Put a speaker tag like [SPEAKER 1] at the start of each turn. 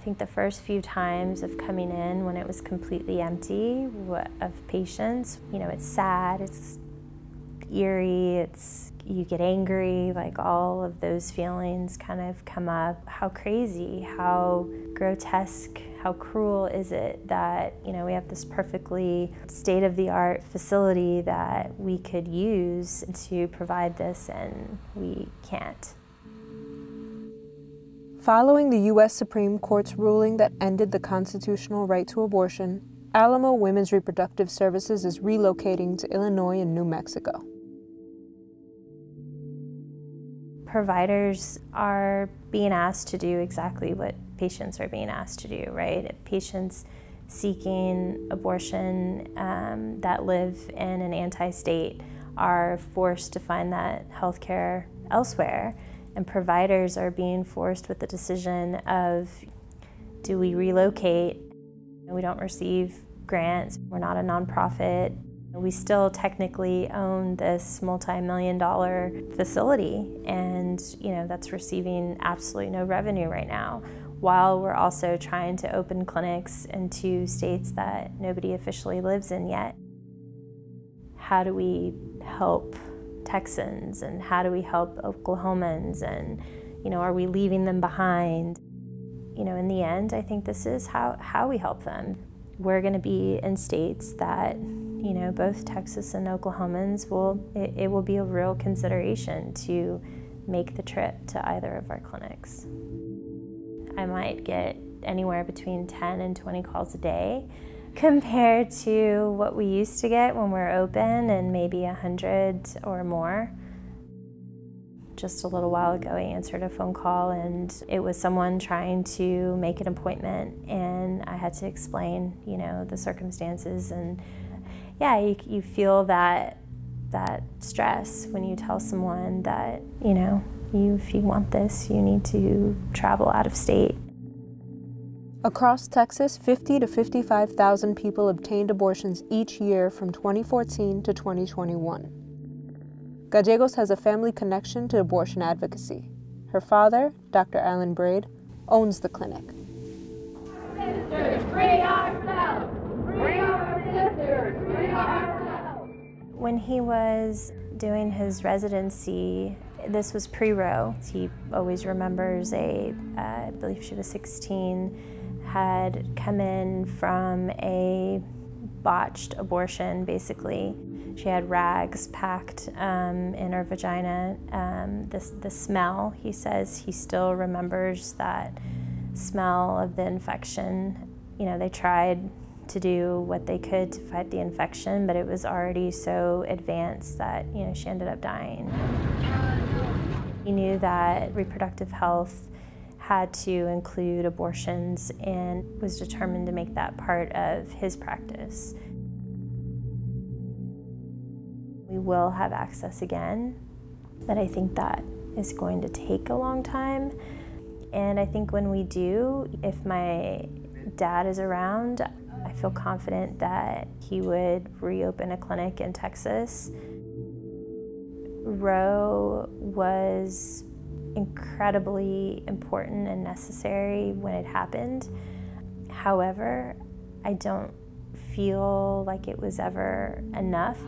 [SPEAKER 1] think the first few times of coming in when it was completely empty of patients, you know, it's sad, it's eerie, you get angry, like all of those feelings kind of come up. How crazy, how grotesque, how cruel is it that, you know, we have this perfectly state-of-the-art facility that we could use to provide this and we can't.
[SPEAKER 2] Following the U.S. Supreme Court's ruling that ended the constitutional right to abortion, Alamo Women's Reproductive Services is relocating to Illinois and New Mexico.
[SPEAKER 1] Providers are being asked to do exactly what patients are being asked to do, right? If patients seeking abortion that live in an anti-state are forced to find that health care elsewhere, and providers are being forced with the decision of, do we relocate? We don't receive grants, we're not a nonprofit. We still technically own this multi-million-dollar facility, and you know, that's receiving absolutely no revenue right now, while we're also trying to open clinics in 2 states that nobody officially lives in yet. How do we help Texans, and how do we help Oklahomans, and you know, are we leaving them behind? You know, in the end, I think this is how we help them. We're going to be in states that, you know, both Texas and Oklahomans it will be a real consideration to make the trip to either of our clinics. I might get anywhere between 10 and 20 calls a day, compared to what we used to get when we're open, and maybe 100 or more. Just a little while ago, I answered a phone call, and it was someone trying to make an appointment, and I had to explain, you know, the circumstances. And yeah, you feel that stress when you tell someone that, you know, if you want this, you need to travel out of state.
[SPEAKER 2] Across Texas, 50,000 to 55,000 people obtained abortions each year from 2014 to 2021. Gallegos has a family connection to abortion advocacy. Her father, Dr. Alan Braid, owns the clinic.
[SPEAKER 3] Sisters, free ourselves! Free our sisters! Free ourselves!
[SPEAKER 1] When he was doing his residency, this was pre-Roe. He always remembers I believe she was 16, had come in from a botched abortion, basically. She had rags packed in her vagina. The smell, he says he still remembers that smell of the infection. You know, they tried to do what they could to fight the infection, but it was already so advanced that, you know, she ended up dying. He knew that reproductive health had to include abortions and was determined to make that part of his practice. We will have access again, but I think that is going to take a long time. And I think when we do, if my dad is around, I feel confident that he would reopen a clinic in Texas. Roe was incredibly important and necessary when it happened. However, I don't feel like it was ever enough.